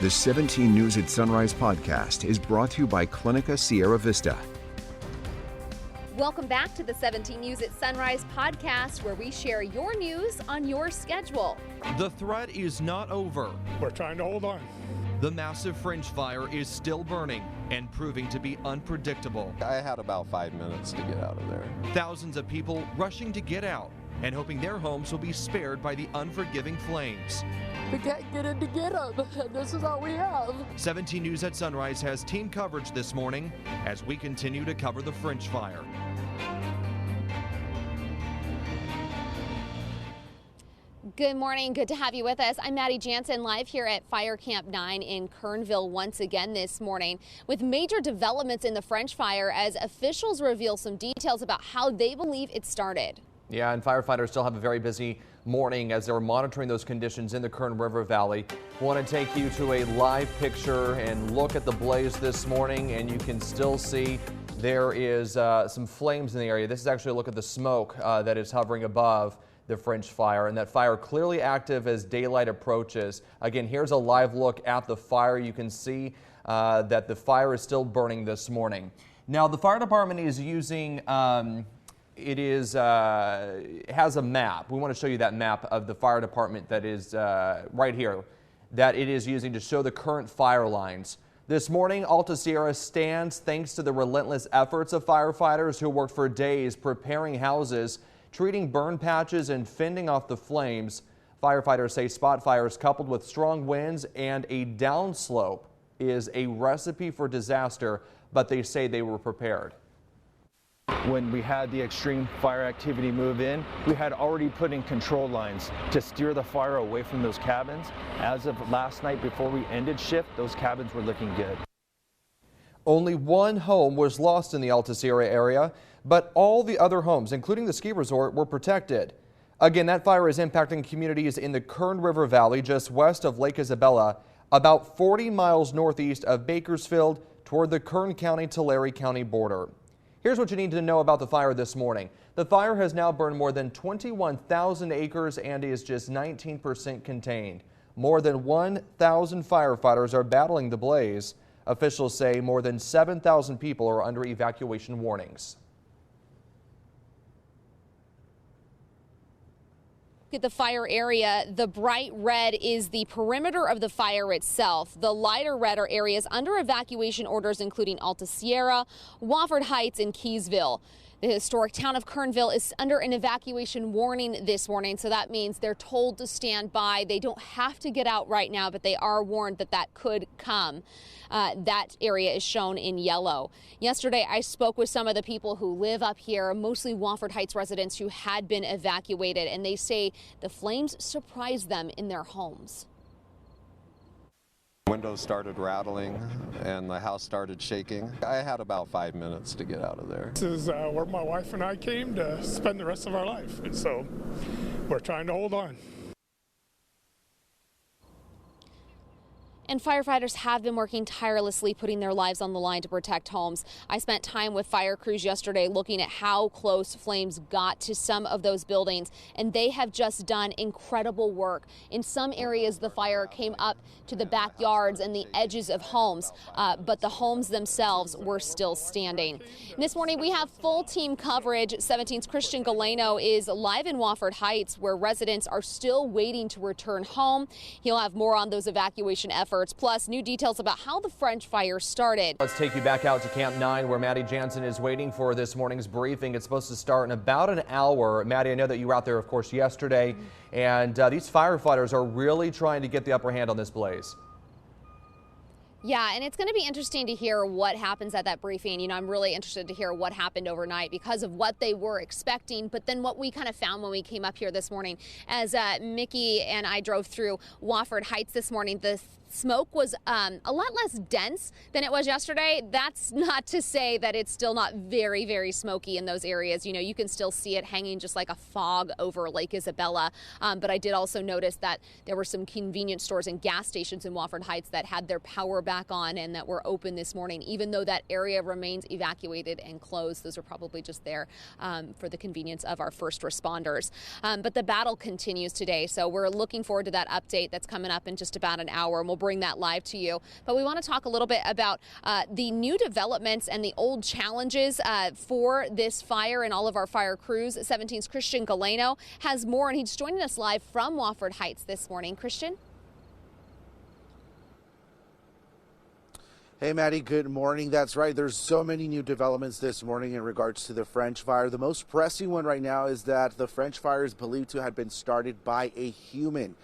The 17 News at Sunrise podcast is brought to you by Clinica Sierra Vista. Welcome back to the 17 News at Sunrise podcast, where we share your news on your schedule. The threat is not over. We're trying to hold on. The massive fringe fire is still burning and proving to be unpredictable. I had about 5 minutes to get out of there. Thousands of people rushing to get out and hoping their homes will be spared by the unforgiving flames. We can't get in to get them, and this is all we have. 17 News at Sunrise has team coverage this morning as we continue to cover the fringe fire. Good morning. Good to have you with us. I'm Maddie Jansen, live here at Fire Camp 9 in Kernville once again this morning with major developments in the fringe fire as officials reveal some details about how they believe it started. Yeah, and firefighters still have a very busy morning as they're monitoring those conditions in the Kern River Valley. Want to take you to a live picture and look at the blaze this morning, and you can still see there is some flames in the area. This is actually a look at the smoke that is hovering above the fringe fire, and that fire clearly active as daylight approaches. Again, here's a live look at the fire. You can see that the fire is still burning this morning. Now, the fire department is using it has a map. We want to show you that map of the fire department that is right here, that it is using to show the current fire lines. This morning, Alta Sierra stands thanks to the relentless efforts of firefighters who worked for days preparing houses, treating burn patches, and fending off the flames. Firefighters say spot fires coupled with strong winds and a downslope is a recipe for disaster, but they say they were prepared. When we had the extreme fire activity move in, we had already put in control lines to steer the fire away from those cabins. As of last night before we ended shift, those cabins were looking good. Only one home was lost in the Alta Sierra area, but all the other homes, including the ski resort, were protected. Again, that fire is impacting communities in the Kern River Valley just west of Lake Isabella, about 40 miles northeast of Bakersfield toward the Kern County-Tulare County border. Here's what you need to know about the fire this morning. The fire has now burned more than 21,000 acres and is just 19% contained. More than 1,000 firefighters are battling the blaze. Officials say more than 7,000 people are under evacuation warnings. At the fire area, the bright red is the perimeter of the fire itself. The lighter red are areas under evacuation orders, including Alta Sierra, Wofford Heights, and Keysville. The historic town of Kernville is under an evacuation warning this morning, so that means they're told to stand by. They don't have to get out right now, but they are warned that that could come. That area is shown in yellow. Yesterday, I spoke with some of the people who live up here, mostly Wofford Heights residents who had been evacuated, and they say the flames surprised them in their homes. Windows started rattling and the house started shaking. I had about 5 minutes to get out of there. This is where my wife and I came to spend the rest of our life, and so we're trying to hold on. And firefighters have been working tirelessly, putting their lives on the line to protect homes. I spent time with fire crews yesterday looking at how close flames got to some of those buildings, and they have just done incredible work. In some areas, the fire came up to the backyards and the edges of homes, but the homes themselves were still standing. And this morning, we have full team coverage. 17's Christian Galeno is live in Wofford Heights, where residents are still waiting to return home. He'll have more on those evacuation efforts, plus new details about how the fringe fire started. Let's take you back out to Camp 9, where Maddie Jansen is waiting for this morning's briefing. It's supposed to start in about an hour. Maddie, I know that you were out there, of course, yesterday, and these firefighters are really trying to get the upper hand on this blaze. Yeah, and it's going to be interesting to hear what happens at that briefing. You know, I'm really interested to hear what happened overnight because of what they were expecting, but then what we kind of found when we came up here this morning. As Mickey and I drove through Wofford Heights this morning, the smoke was a lot less dense than it was yesterday. That's not to say that it's still not very, very smoky in those areas. You know, you can still see it hanging just like a fog over Lake Isabella. But I did also notice that there were some convenience stores and gas stations in Wofford Heights that had their power back on and that were open this morning, even though that area remains evacuated and closed. Those are probably just there for the convenience of our first responders. But the battle continues today, so we're looking forward to that update that's coming up in just about an hour. And we'll bring that live to you. But we want to talk a little bit about the new developments and the old challenges for this fire and all of our fire crews. 17's Christian Galeno has more, and he's joining us live from Wofford Heights this morning. Christian? Hey, Maddie, good morning. That's right. There's so many new developments this morning in regards to the French fire. The most pressing one right now is that the French fire is believed to have been started by a human.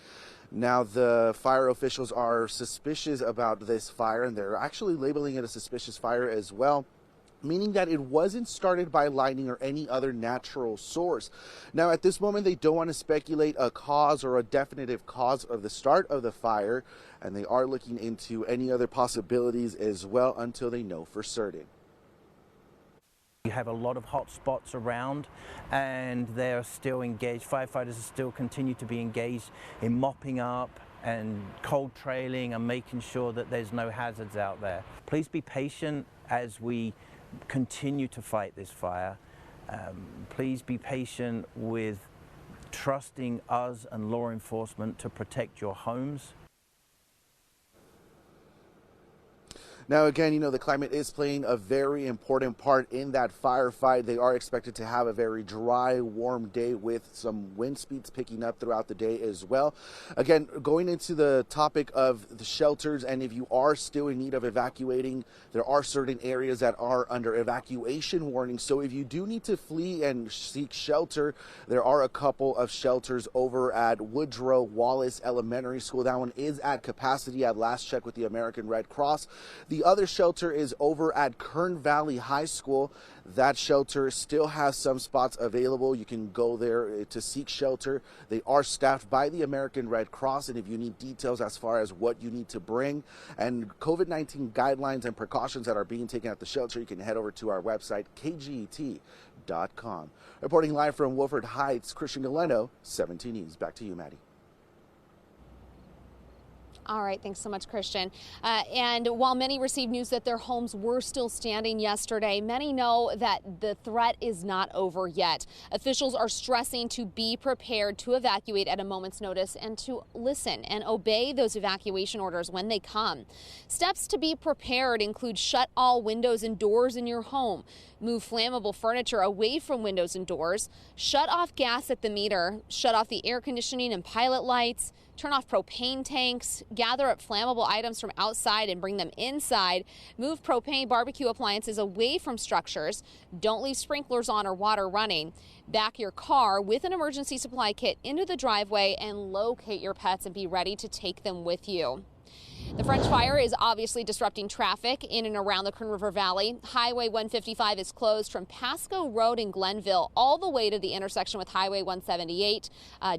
Now, the fire officials are suspicious about this fire, and they're actually labeling it a suspicious fire as well, meaning that it wasn't started by lightning or any other natural source. Now, at this moment, they don't want to speculate a cause or a definitive cause of the start of the fire, and they are looking into any other possibilities as well until they know for certain. You have a lot of hot spots around, and they're still engaged. Firefighters still continue to be engaged in mopping up and cold trailing and making sure that there's no hazards out there. Please be patient as we continue to fight this fire. Please be patient with trusting us and law enforcement to protect your homes. Now, again, you know, the climate is playing a very important part in that firefight. They are expected to have a very dry, warm day with some wind speeds picking up throughout the day as well. Again, going into the topic of the shelters, and if you are still in need of evacuating, there are certain areas that are under evacuation warning. So if you do need to flee and seek shelter, there are a couple of shelters over at Woodrow Wallace Elementary School. That one is at capacity at last check with the American Red Cross. The other shelter is over at Kern Valley High School. That shelter still has some spots available. You can go there to seek shelter. They are staffed by the American Red Cross, and if you need details as far as what you need to bring and COVID-19 guidelines and precautions that are being taken at the shelter, you can head over to our website, kget.com. Reporting live from Wofford Heights, Christian Galeno, 17 News. Back to you, Maddie. All right, thanks so much, Christian. And while many received news that their homes were still standing yesterday, many know that the threat is not over yet. Officials are stressing to be prepared to evacuate at a moment's notice and to listen and obey those evacuation orders when they come. Steps to be prepared include shut all windows and doors in your home, move flammable furniture away from windows and doors, shut off gas at the meter, shut off the air conditioning and pilot lights, turn off propane tanks, gather up flammable items from outside and bring them inside, move propane barbecue appliances away from structures, don't leave sprinklers on or water running, back your car with an emergency supply kit into the driveway, and locate your pets and be ready to take them with you. The French fire is obviously disrupting traffic in and around the Kern River Valley. Highway 155 is closed from Pasco Road in Glenville all the way to the intersection with Highway 178,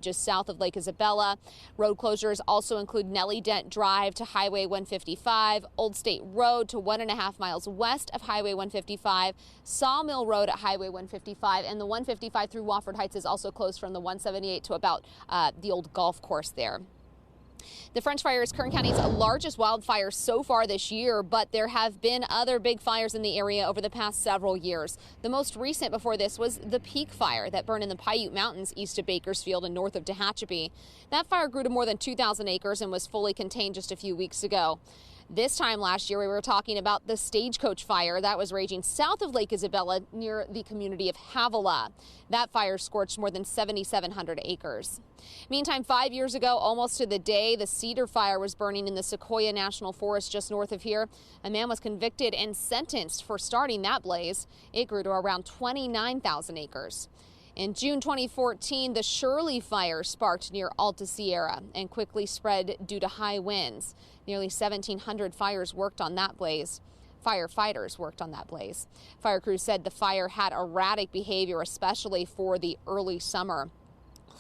just south of Lake Isabella. Road closures also include Nellie Dent Drive to Highway 155, Old State Road to 1.5 miles west of Highway 155, Sawmill Road at Highway 155, and the 155 through Wofford Heights is also closed from the 178 to about the old golf course there. The French fire is Kern County's largest wildfire so far this year, but there have been other big fires in the area over the past several years. The most recent before this was the Peak Fire that burned in the Paiute Mountains east of Bakersfield and north of Tehachapi. That fire grew to more than 2,000 acres and was fully contained just a few weeks ago. This time last year, we were talking about the Stagecoach Fire that was raging south of Lake Isabella near the community of Havilah. That fire scorched more than 7,700 acres. Meantime, 5 years ago, almost to the day, the Cedar Fire was burning in the Sequoia National Forest just north of here. A man was convicted and sentenced for starting that blaze. It grew to around 29,000 acres. In June 2014, the Shirley Fire sparked near Alta Sierra and quickly spread due to high winds. Nearly 1,700 fires worked on that blaze. Firefighters worked on that blaze. Fire crews said the fire had erratic behavior, especially for the early summer.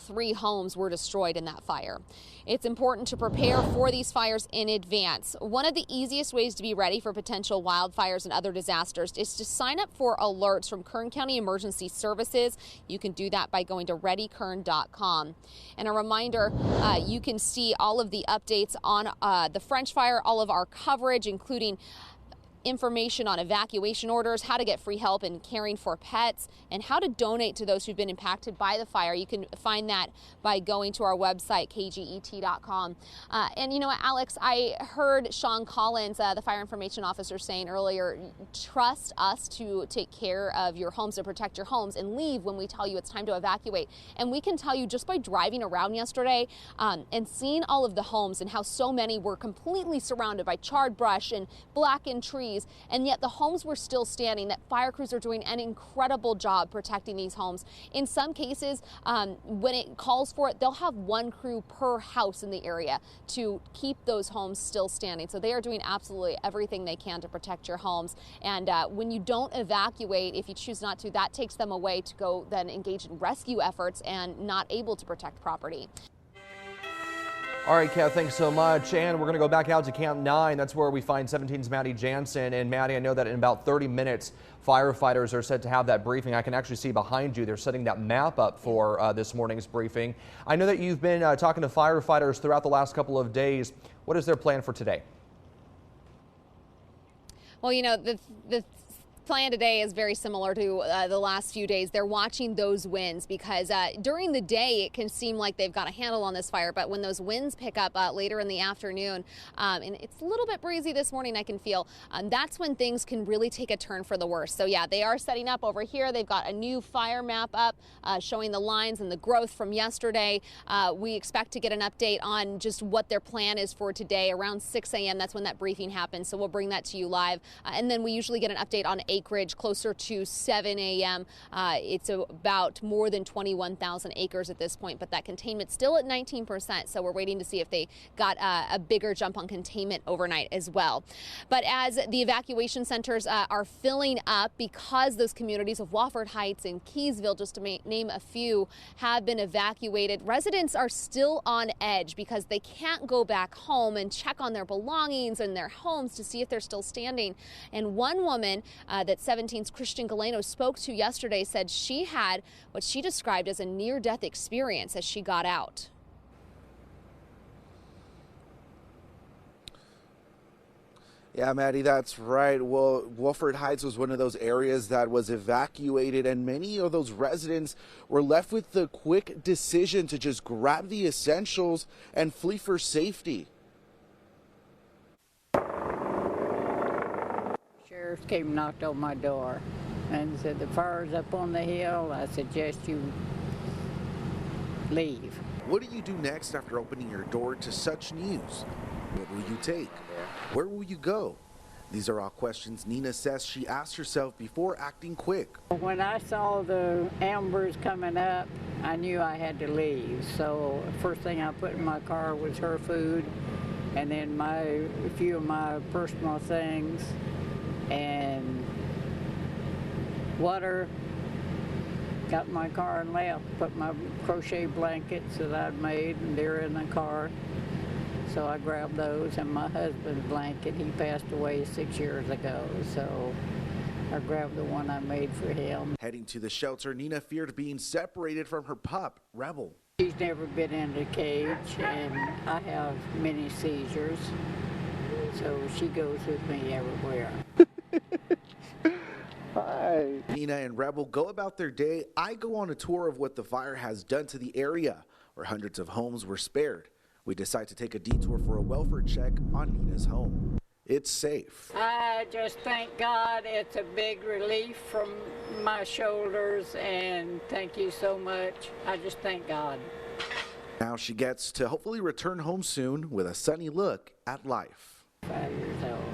3 homes were destroyed in that fire. It's important to prepare for these fires in advance. One of the easiest ways to be ready for potential wildfires and other disasters is to sign up for alerts from Kern County Emergency Services. You can do that by going to readykern.com. And a reminder, you can see all of the updates on the French fire, all of our coverage, including information on evacuation orders, how to get free help in caring for pets, and how to donate to those who've been impacted by the fire. You can find that by going to our website, kget.com. And you know what, Alex, I heard Sean Collins, the fire information officer, saying earlier, trust us to take care of your homes, to protect your homes, and leave when we tell you it's time to evacuate. And we can tell you, just by driving around yesterday and seeing all of the homes and how so many were completely surrounded by charred brush and blackened trees, and yet the homes were still standing, that fire crews are doing an incredible job protecting these homes. In some cases, when it calls for it, they'll have one crew per house in the area to keep those homes still standing. So they are doing absolutely everything they can to protect your homes. And when you don't evacuate, if you choose not to, that takes them away to go then engage in rescue efforts and not able to protect property. All right, Kat, thanks so much. And we're going to go back out to Camp 9. That's where we find 17's Maddie Jansen. And Maddie, I know that in about 30 minutes, firefighters are set to have that briefing. I can actually see behind you, they're setting that map up for this morning's briefing. I know that you've been talking to firefighters throughout the last couple of days. What is their plan for today? Well, you know, the plan today is very similar to the last few days. They're watching those winds because during the day it can seem like they've got a handle on this fire, but when those winds pick up later in the afternoon, and it's a little bit breezy this morning, I can feel, that's when things can really take a turn for the worse. So yeah, they are setting up over here. They've got a new fire map up showing the lines and the growth from yesterday. We expect to get an update on just what their plan is for today around 6 a.m. That's when that briefing happens. So we'll bring that to you live. And then we usually get an update on acreage closer to 7 a.m. It's about more than 21,000 acres at this point, but that containment's still at 19%. So we're waiting to see if they got a bigger jump on containment overnight as well. But as the evacuation centers are filling up because those communities of Wofford Heights and Keysville, just to name a few, have been evacuated, residents are still on edge because they can't go back home and check on their belongings and their homes to see if they're still standing. And one woman that 17's Christian Galeno spoke to yesterday said she had what she described as a near-death experience as she got out. Yeah, Maddie, that's right. Well, Wofford Heights was one of those areas that was evacuated, and many of those residents were left with the quick decision to just grab the essentials and flee for safety. Sheriff came and knocked on my door and said, "The fire's up on the hill. I suggest you leave." What do you do next after opening your door to such news? What will you take? Where will you go? These are all questions Nina says she asked herself before acting quick. When I saw the embers coming up, I knew I had to leave. So the first thing I put in my car was her food, and then a few of my personal things, and water. Got in my car and left. Put my crochet blankets that I'd made, and they're in the car. So I grabbed those, and my husband's blanket, he passed away 6 years ago, so I grabbed the one I made for him. Heading to the shelter, Nina feared being separated from her pup, Rebel. She's never been in a cage, and I have many seizures, so she goes with me everywhere. Hi. Nina and Rebel go about their day. I go on a tour of what the fire has done to the area, where hundreds of homes were spared. We decide to take a detour for a welfare check on Nina's home. It's safe. I just thank God. It's a big relief from my shoulders, and thank you so much. I just thank God. Now she gets to hopefully return home soon with a sunny look at life. 5 years old.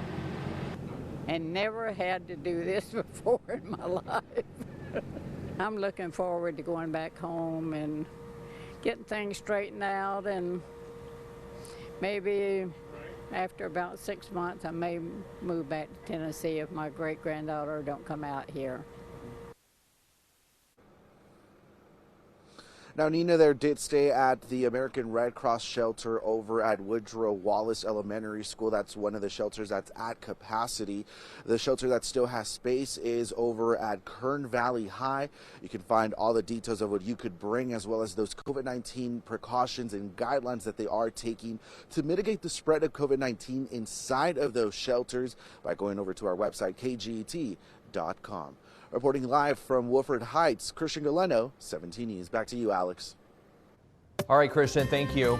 And never had to do this before in my life. I'm looking forward to going back home and getting things straightened out, and maybe after about 6 months I may move back to Tennessee if my great-granddaughter don't come out here. Now, Nina there did stay at the American Red Cross shelter over at Woodrow Wallace Elementary School. That's one of the shelters that's at capacity. The shelter that still has space is over at Kern Valley High. You can find all the details of what you could bring, as well as those COVID-19 precautions and guidelines that they are taking to mitigate the spread of COVID-19 inside of those shelters by going over to our website, kget.com. Reporting live from Woodford Heights, Christian Galeno, 17 News. Back to you, Alex. All right, Christian, thank you.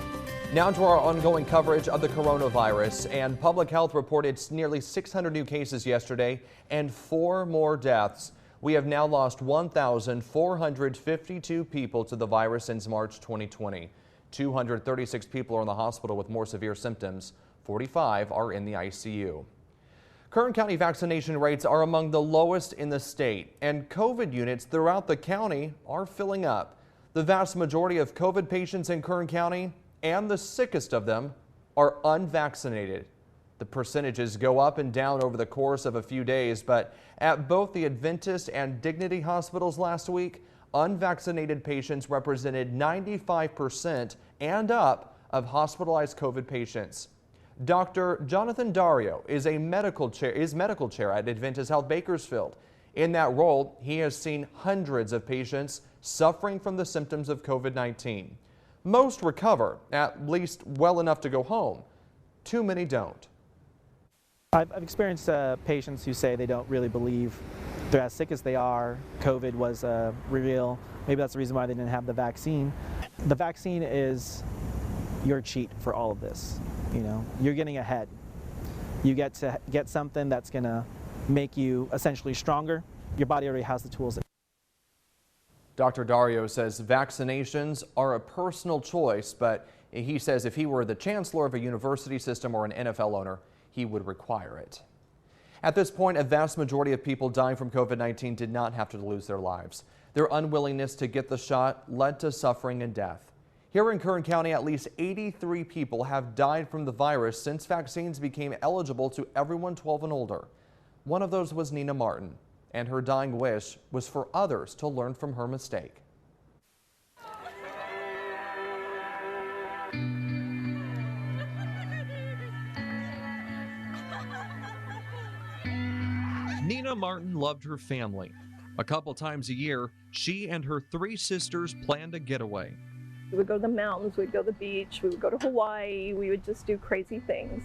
Now to our ongoing coverage of the coronavirus. And Public Health reported nearly 600 new cases yesterday and 4 more deaths. We have now lost 1,452 people to the virus since March 2020. 236 people are in the hospital with more severe symptoms. 45 are in the ICU. Kern County vaccination rates are among the lowest in the state, and COVID units throughout the county are filling up. The vast majority of COVID patients in Kern County, and the sickest of them, are unvaccinated. The percentages go up and down over the course of a few days, but at both the Adventist and Dignity hospitals last week, unvaccinated patients represented 95% and up of hospitalized COVID patients. Dr. Jonathan Dario is medical chair at Adventist Health Bakersfield. In that role, he has seen hundreds of patients suffering from the symptoms of COVID-19. Most recover, at least well enough to go home. Too many don't. I've experienced patients who say they don't really believe they're as sick as they are. COVID was real. Maybe that's the reason why they didn't have the vaccine. The vaccine is your cheat for all of this. You know, you're getting ahead. You get to get something that's going to make you essentially stronger. Your body already has the tools. Dr. Dario says vaccinations are a personal choice, but he says if he were the chancellor of a university system or an NFL owner, he would require it. At this point, a vast majority of people dying from COVID-19 did not have to lose their lives. Their unwillingness to get the shot led to suffering and death. Here in Kern County, at least 83 people have died from the virus since vaccines became eligible to everyone 12 and older. One of those was Nina Martin, and her dying wish was for others to learn from her mistake. Nina Martin loved her family. A couple times a year, she and her 3 sisters planned a getaway. We would go to the mountains, we'd go to the beach, we would go to Hawaii, we would just do crazy things.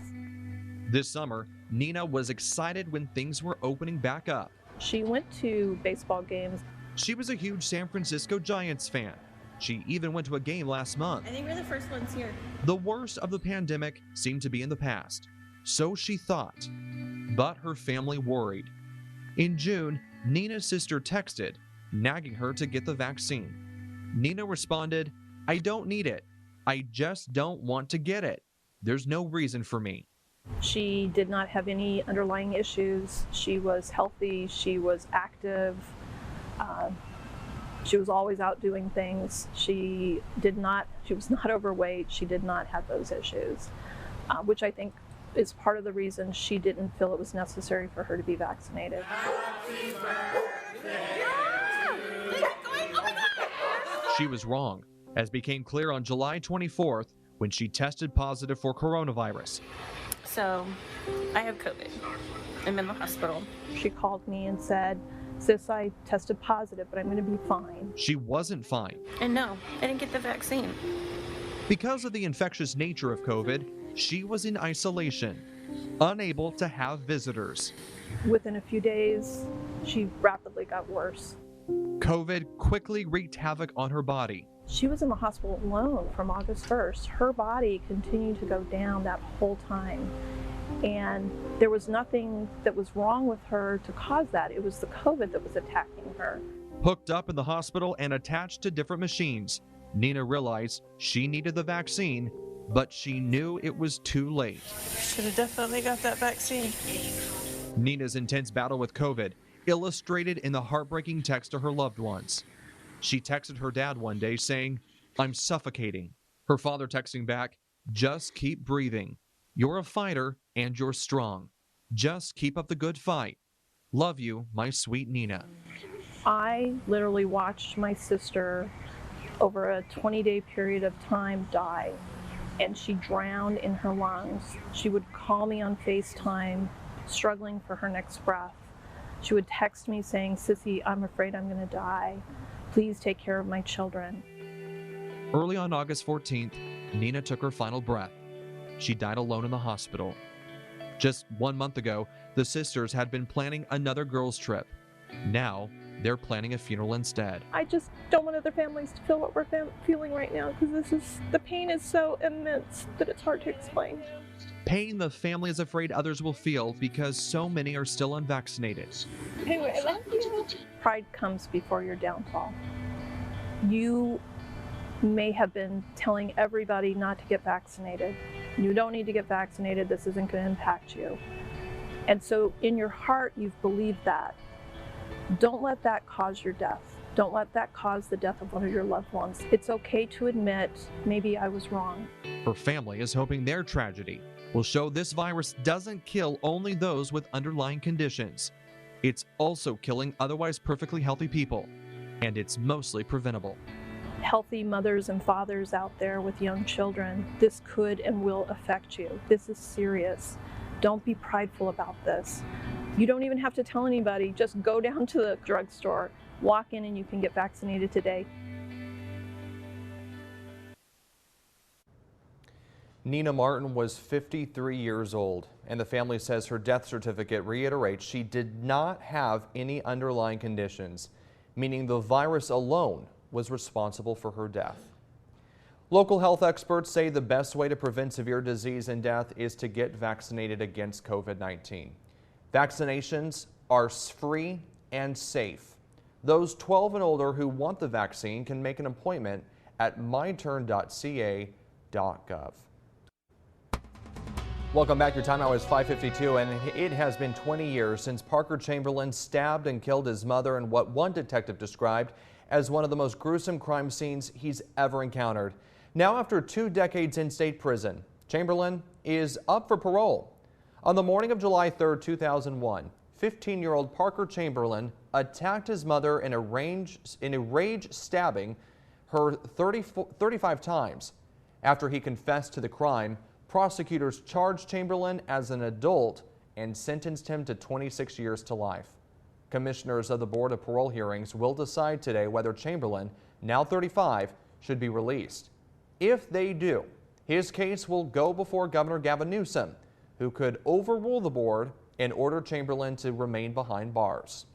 This summer, Nina was excited when things were opening back up. She went to baseball games. She was a huge San Francisco Giants fan. She even went to a game last month. I think we're the first ones here. The worst of the pandemic seemed to be in the past, so she thought. But her family worried. In June, Nina's sister texted, nagging her to get the vaccine. Nina responded, "I don't need it. I just don't want to get it. There's no reason for me." She did not have any underlying issues. She was healthy. She was active. She was always out doing things. She was not overweight. She did not have those issues, which I think is part of the reason she didn't feel it was necessary for her to be vaccinated. She was wrong, as became clear on July 24th when she tested positive for coronavirus. So, I have COVID. I'm in the hospital. She called me and said, "Sis, I tested positive, but I'm going to be fine." She wasn't fine. And no, I didn't get the vaccine. Because of the infectious nature of COVID, she was in isolation, unable to have visitors. Within a few days, she rapidly got worse. COVID quickly wreaked havoc on her body. She was in the hospital alone from August 1st. Her body continued to go down that whole time. And there was nothing that was wrong with her to cause that. It was the COVID that was attacking her. Hooked up in the hospital and attached to different machines, Nina realized she needed the vaccine, but she knew it was too late. Should have definitely got that vaccine. Nina's intense battle with COVID illustrated in the heartbreaking text to her loved ones. She texted her dad one day saying, "I'm suffocating." Her father texting back, "Just keep breathing. You're a fighter and you're strong. Just keep up the good fight. Love you, my sweet Nina." I literally watched my sister over a 20-day period of time, die. And she drowned in her lungs. She would call me on FaceTime, struggling for her next breath. She would text me saying, "Sissy, I'm afraid I'm going to die. Please take care of my children." Early on August 14th, Nina took her final breath. She died alone in the hospital. Just 1 month ago, the sisters had been planning another girls' trip. Now, they're planning a funeral instead. I just don't want other families to feel what we're feeling right now, because the pain is so immense that it's hard to explain. Pain the family is afraid others will feel because so many are still unvaccinated. Anyway, I love you. Pride comes before your downfall. You may have been telling everybody not to get vaccinated. You don't need to get vaccinated. This isn't going to impact you. And so in your heart, you've believed that. Don't let that cause your death. Don't let that cause the death of one of your loved ones. It's okay to admit, maybe I was wrong. Her family is hoping their tragedy will show this virus doesn't kill only those with underlying conditions. It's also killing otherwise perfectly healthy people, and it's mostly preventable. Healthy mothers and fathers out there with young children, this could and will affect you. This is serious. Don't be prideful about this. You don't even have to tell anybody. Just go down to the drugstore, walk in, and you can get vaccinated today. Nina Martin was 53 years old, and the family says her death certificate reiterates she did not have any underlying conditions, meaning the virus alone was responsible for her death. Local health experts say the best way to prevent severe disease and death is to get vaccinated against COVID-19. Vaccinations are free and safe. Those 12 and older who want the vaccine can make an appointment at myturn.ca.gov. Welcome back. Your time now is 5:52, and it has been 20 years since Parker Chamberlin stabbed and killed his mother in what one detective described as one of the most gruesome crime scenes he's ever encountered. Now, after 2 decades in state prison, Chamberlin is up for parole. On the morning of July 3rd, 2001, 15-year-old Parker Chamberlin attacked his mother in a rage stabbing her 35 times. After he confessed to the crime, prosecutors charged Chamberlin as an adult and sentenced him to 26 years to life. Commissioners of the Board of Parole Hearings will decide today whether Chamberlin, now 35, should be released. If they do, his case will go before Governor Gavin Newsom, who could overrule the board and order Chamberlin to remain behind bars.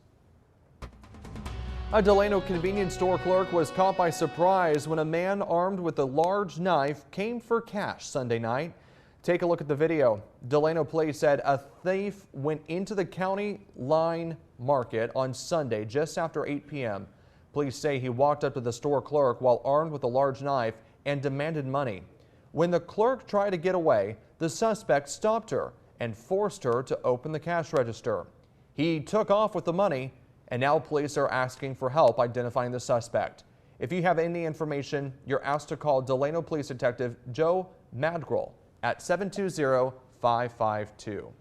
A Delano convenience store clerk was caught by surprise when a man armed with a large knife came for cash Sunday night. Take a look at the video. Delano police said a thief went into the county line market on Sunday just after 8 p.m. Police say he walked up to the store clerk while armed with a large knife and demanded money. When the clerk tried to get away, the suspect stopped her and forced her to open the cash register. He took off with the money, and now police are asking for help identifying the suspect. If you have any information, you're asked to call Delano Police Detective Joe Madgrel at 720-552.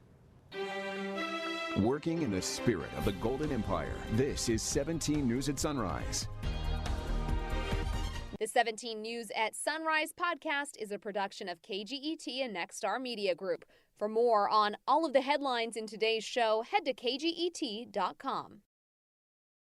Working in the spirit of the Golden Empire, this is 17 News at Sunrise. The 17 News at Sunrise podcast is a production of KGET and Nexstar Media Group. For more on all of the headlines in today's show, head to kget.com.